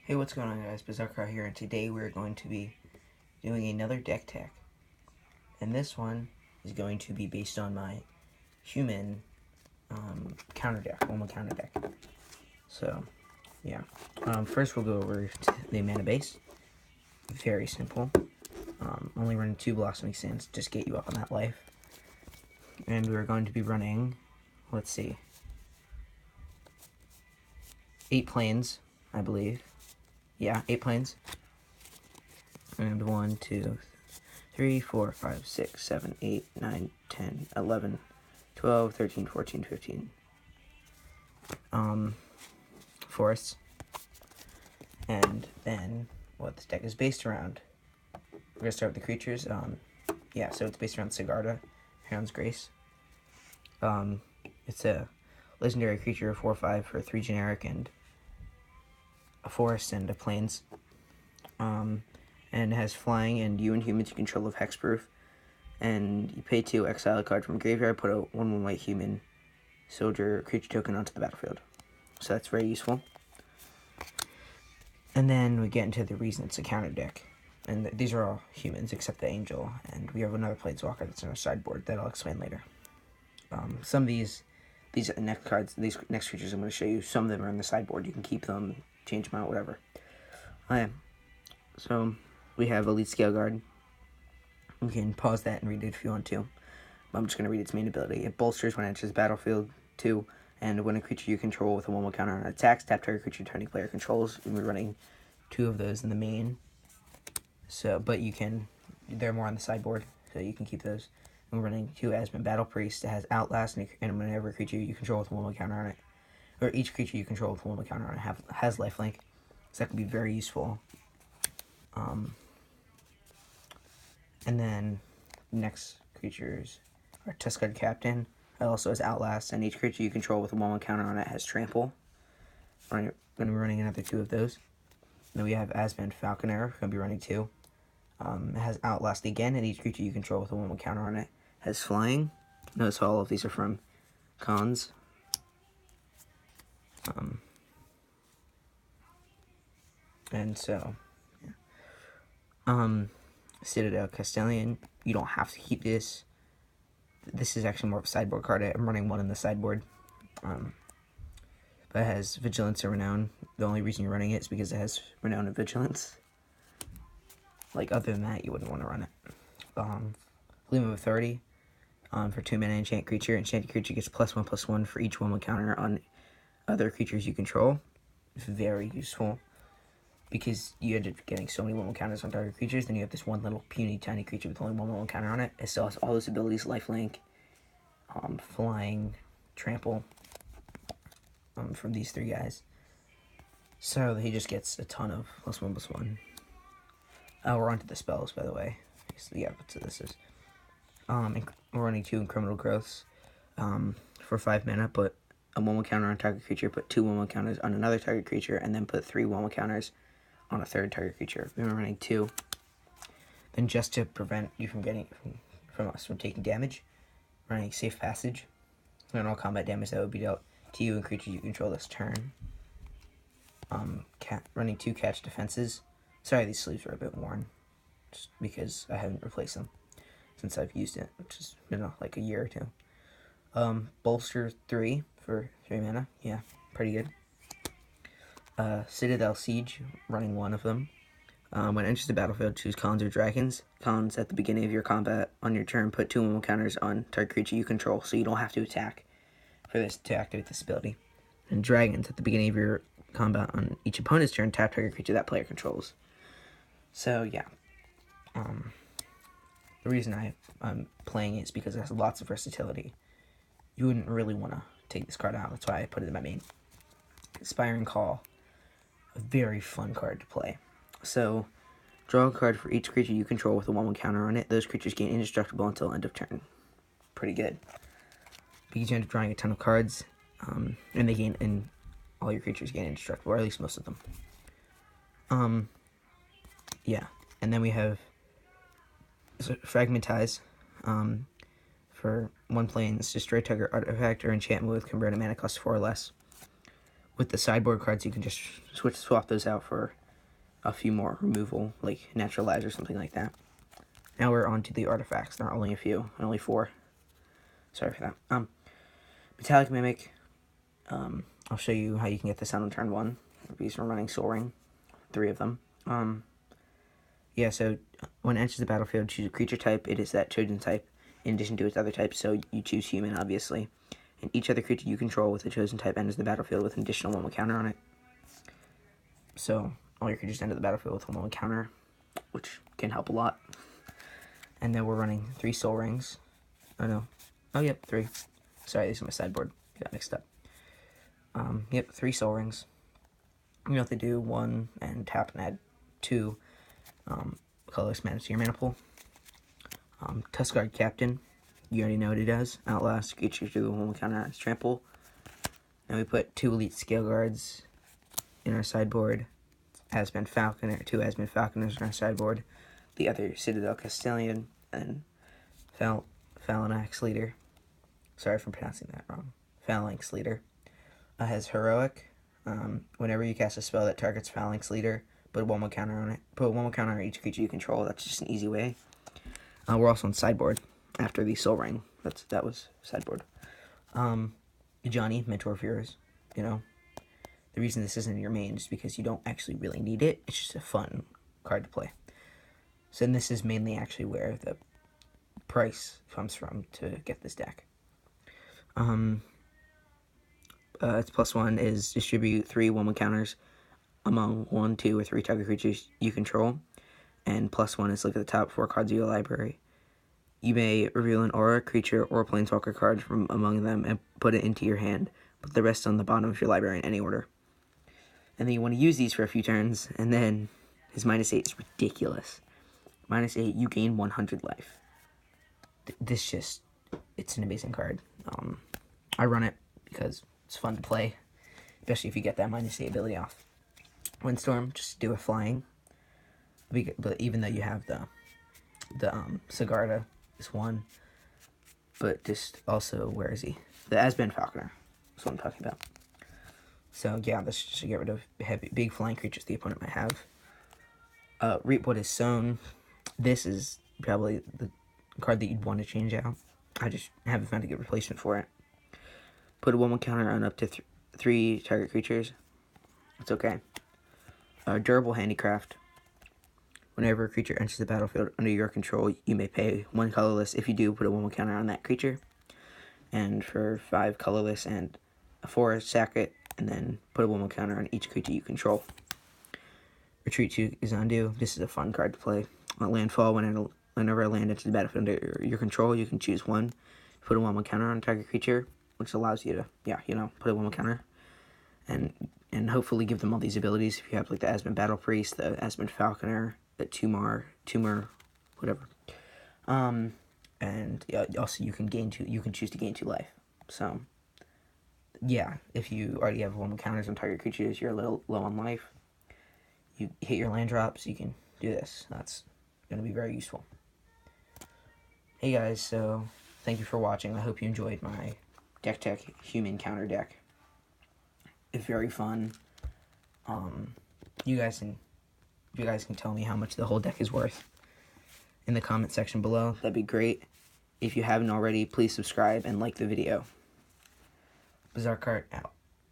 Hey, what's going on, guys? Bizarre here, and today we're going to be doing another deck tech. And this one is going to be based on my human counter deck, Oma counter deck. So, yeah. First, we'll go over to the mana base. Very simple. Only running 2 Blossoming Sands, just get you up on that life. And we're going to be running, let's see, 8 planes, I believe. Yeah, 8 planes. And 1, 2, 3, 4, 5, 6, 7, 8, 9, 10, 11, 12, 13, 14, 15. Forests. And then what this deck is based around. We're going to start with the creatures. Yeah, so it's based around Sigarda, Heron's Grace. It's a legendary creature of 4/5 for 3 generic and a forest and a plains. And it has flying, and you and humans you control of hexproof. And you pay 2, exile a card from graveyard, put a 1/1 white human soldier creature token onto the battlefield. So that's very useful. And then we get into the reason it's a counter deck. And these are all humans except the angel. And we have another planeswalker that's in our sideboard that I'll explain later. Some of these next cards, these next creatures I'm going to show you, some of them are in the sideboard. You can keep them, change them out, whatever. So we have Elite Scale Guard. You can pause that and read it if you want to. I'm just going to read its main ability. It bolsters when it enters the battlefield, 2, and when a creature you control with a 1/1 counter on attacks, tap target creature turning player controls. And we're running 2 of those in the main. So, but they're more on the sideboard, so you can keep those. And we're running 2 Asmon Battle Priest. It has Outlast, and whenever a creature you control with a 1/1 counter on it, or each creature you control with a 1/1 counter on it has lifelink. So that can be very useful. And then next creatures are Tusked Captain. It also has Outlast, and each creature you control with a 1/1 counter on it has Trample. We're going to be running another 2 of those. Then we have Asmon Falconer. We're going to be running 2. It has Outlast again, and each creature you control with a 1/1 counter on it has Flying. Notice all of these are from Khans. And so, yeah. Citadel Castellan. You don't have to keep this. This is actually more of a sideboard card. I'm running 1 in the sideboard. But it has Vigilance and Renown. The only reason you're running it is because it has Renown and Vigilance. Like, other than that, you wouldn't want to run it. Gleam of Authority. For 2 mana enchant creature. Enchanted creature gets +1/+1 for each 1/1 counter on other creatures you control. It's very useful. Because you end up getting so many 1/1 counters on target creatures, then you have this one little puny tiny creature with only 1/1 counter on it. It still has all those abilities: lifelink, flying, trample, from these 3 guys. So he just gets a ton of +1/+1. We're on to the spells, by the way. So yeah, so this is. We're running 2 Criminal Growths for 5 mana, put a 1/1 counter on target creature, put 2 1/1 counters on another target creature, and then put 3 1/1 counters on a third target creature. We were running 2. Then just to prevent you from taking damage, running Safe Passage. And all combat damage that would be dealt to you and creatures you control this turn. Running 2 Catch Defenses. Sorry, these sleeves are a bit worn, just because I haven't replaced them since I've used it, which has been like a year or 2. Bolster 3 for 3 mana. Yeah, pretty good. Citadel Siege, running 1 of them. When it enters the battlefield, choose Khans or Dragons. Khans, at the beginning of your combat on your turn, put 2 1/1 counters on target creature you control, so you don't have to attack for this to activate this ability. And Dragons, at the beginning of your combat on each opponent's turn, tap target creature that player controls. So yeah, the reason I'm playing it is because it has lots of versatility. You wouldn't really want to take this card out. That's why I put it in my main. Inspiring Call. A very fun card to play. So, draw a card for each creature you control with a 1/1 counter on it. Those creatures gain indestructible until end of turn. Pretty good. Because you end up drawing a ton of cards, and all your creatures gain indestructible, or at least most of them. Yeah. And then we have Fragmentize. For 1 planes, destroy target artifact or enchantment with converted mana cost 4 or less. with the sideboard cards, you can just swap those out for a few more removal, like Naturalize or something like that. Now we're on to the artifacts. There are only a few, only 4. Sorry for that. Metallic Mimic. I'll show you how you can get this out on turn 1. Because we're running Sol Ring, 3 of them. Yeah, so when it enters the battlefield, choose a creature type. It is that chosen type in addition to its other types, so you choose human, obviously. And each other creature you control with the chosen type enters the battlefield with an additional 1 counter on it. So all your creatures enter the battlefield with a 1 counter, which can help a lot. And then we're running 3 Sol Rings. Oh no. Oh yep, 3. Sorry, these are my sideboard. Got mixed up. Yep, 3 Sol Rings. You know what they do: 1 and tap and add 2 colorless mana to your mana pool. Tuskguard Captain. You already know what he does. Outlast creatures do 1 counter on its trample. Then we put 2 Elite Scale Guards in our sideboard. Aspen Falconer, 2 Aspen Falconers in our sideboard. The other Citadel Castellan and Phalanx Leader. Sorry for pronouncing that wrong. Phalanx Leader. Has Heroic. Whenever you cast a spell that targets Phalanx Leader, put 1 counter on it. Put 1 counter on each creature you control. That's just an easy way. We're also on sideboard after the Sol Ring. That was sideboard. Johnny, Mentor of Heroes. You know, the reason this isn't in your main is because you don't actually really need it. It's just a fun card to play. So this is mainly actually where the price comes from to get this deck. Its +1 is distribute 3 1/1 counters among 1, 2, or 3 target creatures you control. And +1 is look at the top 4 cards of your library. You may reveal an aura, creature, or planeswalker card from among them and put it into your hand. Put the rest on the bottom of your library in any order. And then you want to use these for a few turns, and then his -8 is ridiculous. -8, you gain 100 life. This just, it's an amazing card. I run it because it's fun to play, especially if you get that -8 ability off. Windstorm, just do a flying. But even though you have the Sigarda is 1, but just also, where is he? The Aspen Falconer. That's what I'm talking about. So yeah, this is just to get rid of big flying creatures the opponent might have. Reap What Is Sown. This is probably the card that you'd want to change out. I just haven't found a good replacement for it. Put a 1/1 counter on up to 3 target creatures. It's okay. Durable Handicraft. Whenever a creature enters the battlefield under your control, you may pay 1 colorless. If you do, put a 1/1 counter on that creature. And for 5 colorless and a 4, sack it, and then put a 1/1 counter on each creature you control. Retreat to Xandu. This is a fun card to play. On landfall, whenever a land enters the battlefield under your control, you can choose 1. Put a 1/1 counter on a target creature, which allows you to, put a 1/1 counter. And hopefully give them all these abilities. If you have like the Aspen Battle Priest, the Aspen Falconer, the Tumor, whatever. And yeah, also you can choose to gain 2 life. So yeah, if you already have 1/1 counters on target creatures, you're a little low on life. You hit your land drops, you can do this. That's going to be very useful. Hey guys, so thank you for watching. I hope you enjoyed my Deck Tech human counter deck. It's very fun. You guys can tell me how much the whole deck is worth in the comment section below. That'd be great. If you haven't already, please subscribe and like the video. Bizarre Cart out.